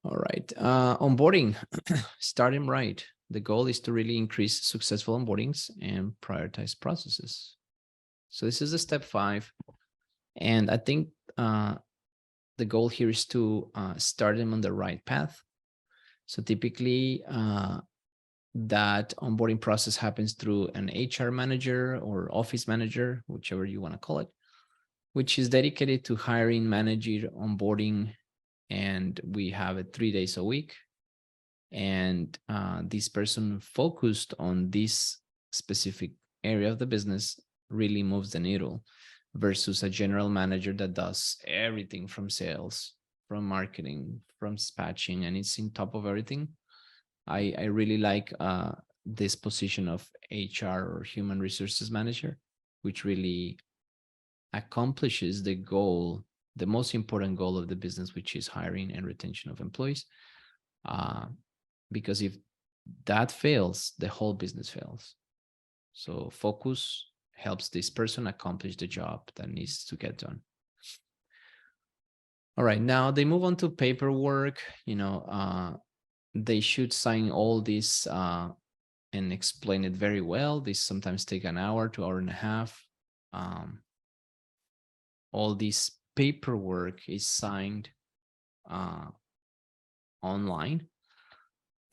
All right. Onboarding, start them right. The goal is to really increase successful onboardings and prioritize processes. So this is the step 5. And I think the goal here is to start them on the right path. So typically that onboarding process happens through an HR manager or office manager, whichever you want to call it, which is dedicated to hiring, managing, onboarding, and we have it 3 days a week. And this person focused on this specific area of the business really moves the needle versus a general manager that does everything from sales, from marketing, from dispatching, and it's in top of everything. I really like this position of HR or human resources manager, which really accomplishes the goal, the most important goal of the business, which is hiring and retention of employees. Because if that fails, the whole business fails. So focus helps this person accomplish the job that needs to get done. All right, now they move on to paperwork. They should sign all this and explain it very well. This sometimes take an hour to hour and a half. All this paperwork is signed online.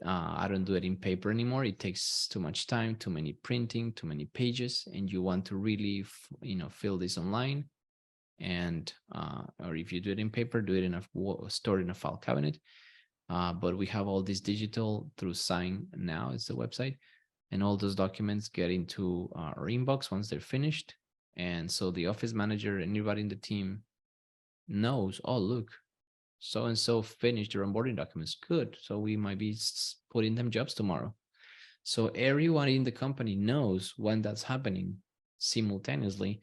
I don't do it in paper anymore. It takes too much time, too many printing, too many pages, and you want to really, fill this online. And or if you do it in paper, do it in store in a file cabinet. But we have all this digital through Sign Now. It's the website, and all those documents get into our inbox once they're finished. And so the office manager, anybody in the team knows, oh, look, so-and-so finished their onboarding documents. Good. So we might be putting them jobs tomorrow. So everyone in the company knows when that's happening simultaneously.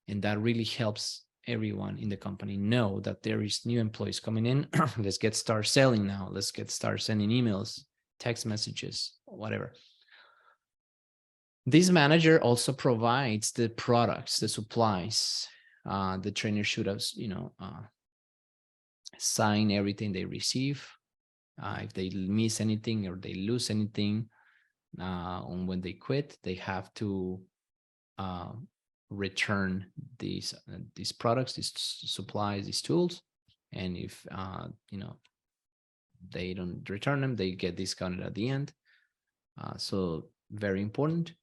And that really helps everyone in the company know that there is new employees coming in. Let's get start selling now. Let's get start sending emails, text messages, whatever. This manager also provides the products, the supplies. The trainer should have, sign everything they receive. If they miss anything or they lose anything, on when they quit, they have to return these products, these supplies, these tools. And if they don't return them, they get discounted at the end. So very important.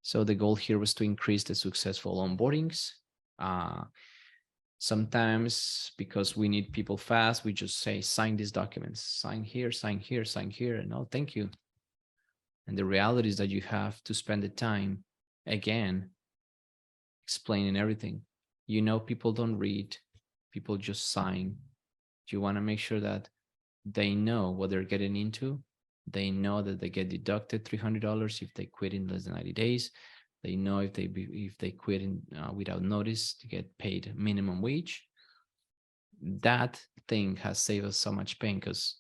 So the goal here was to increase the successful onboardings. Sometimes because we need people fast, we just say, sign these documents, sign here, sign here, sign here, and oh, thank you. And the reality is that you have to spend the time, again, explaining everything. People don't read, people just sign. You want to make sure that they know what they're getting into. They know that they get deducted $300 if they quit in less than 90 days. They know if they quit without notice, to get paid minimum wage. That thing has saved us so much pain because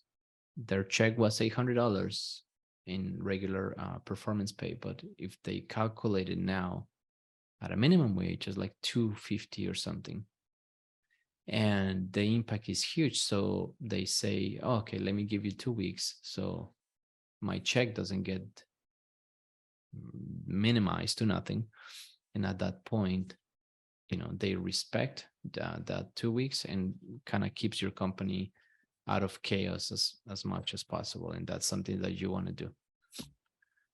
their check was $800 in regular performance pay, but if they calculate it now at a minimum wage, it's like $250 or something, and the impact is huge. So they say, oh, okay, let me give you 2 weeks, so my check doesn't get minimized to nothing. And at that point, they respect that 2 weeks and kind of keeps your company out of chaos as much as possible. And that's something that you want to do.